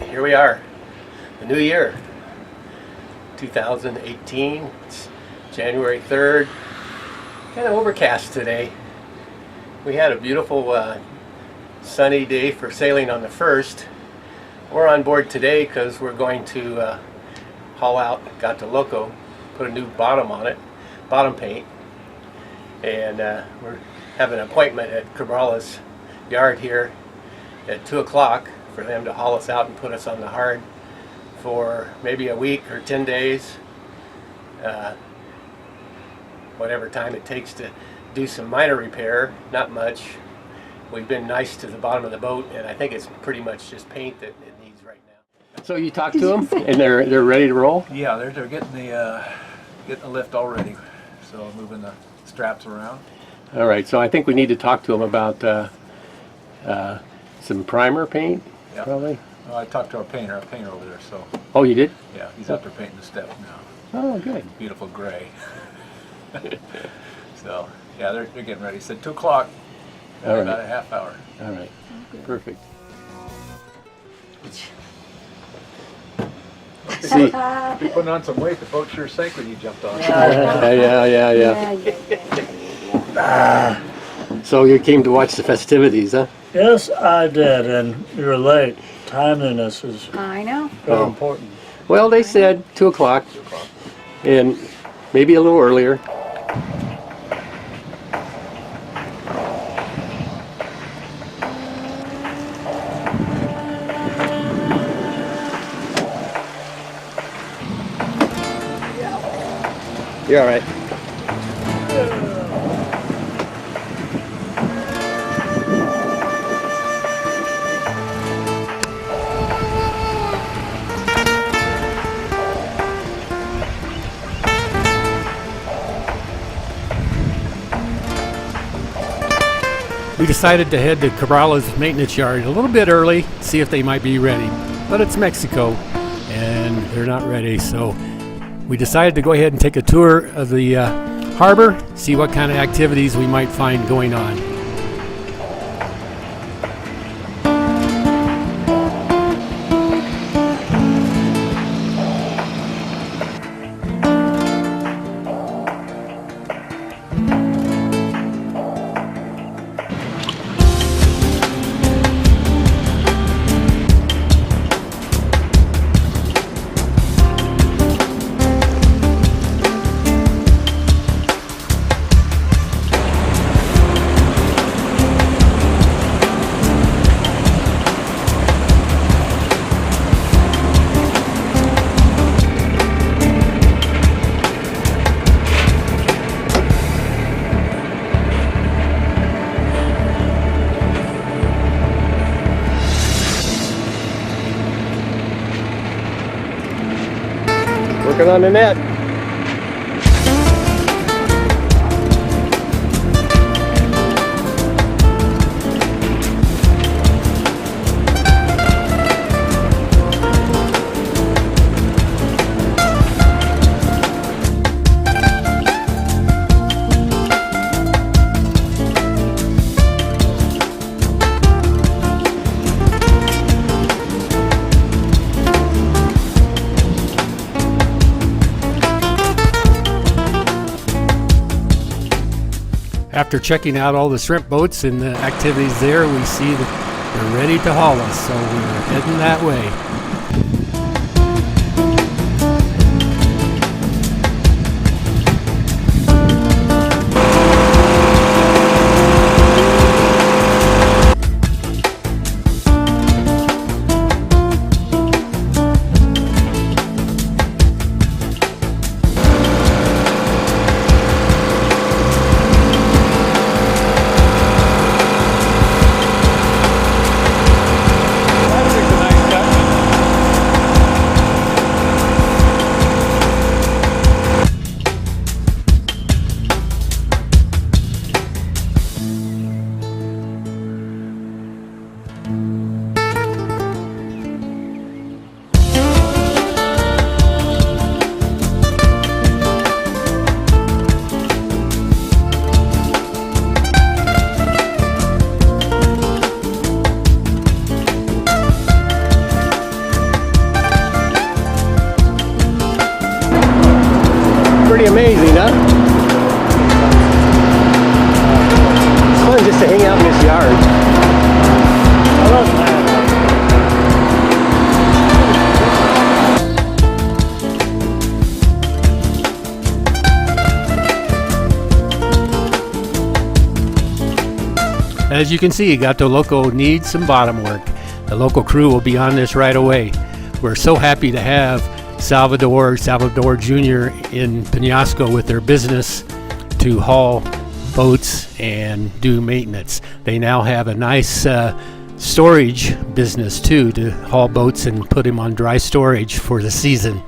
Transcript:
here we are, the new year, 2018. It's January 3rd. Kind of overcast today. We had a beautiful sunny day for sailing on the 1st. We're on board today because we're going to haul out Gato Loco, put a new bottom on it, bottom paint, and we're having an appointment at Cabrala's yard here at 2 o'clock for them to haul us out and put us on the hard for maybe a week or 10 days, whatever time it takes to do some minor repair, not much. We've been nice to the bottom of the boat, and I think it's pretty much just paint that it needs right now. So you talked to them, and they're ready to roll? Yeah, they're getting the lift all ready, so moving the straps around. All right, so I think we need to talk to them about some primer paint, Yeah. probably. Well, I talked to our painter over there, so Oh, you did? yeah, he's out there painting the steps now. Oh, good. Beautiful gray. So yeah, they're getting ready. He said 2 o'clock. All right. About a half hour. All right, perfect. See, You're putting on some weight. The boat sure sank when you jumped on. yeah. So you came to watch the festivities, huh? Yes, I did, and you're late. Timeliness is I know. very important. Well, they said 2 o'clock, and maybe a little earlier. You're all right. We decided to head to Cabrala's maintenance yard a little bit early, see if they might be ready. But it's Mexico, and they're not ready, so we decided to go ahead and take a tour of the harbor, see what kind of activities we might find going on. Working on the net. After checking out all the shrimp boats and the activities there, we see that they're ready to haul us, so we're heading that way. Pretty amazing, huh? It's fun just to hang out in this yard. I love that. As you can see, Gato Loco needs some bottom work. The local crew will be on this right away. We're so happy to have Salvador Jr. in Penasco with their business to haul boats and do maintenance. They now have a nice storage business too, to haul boats and put them on dry storage for the season.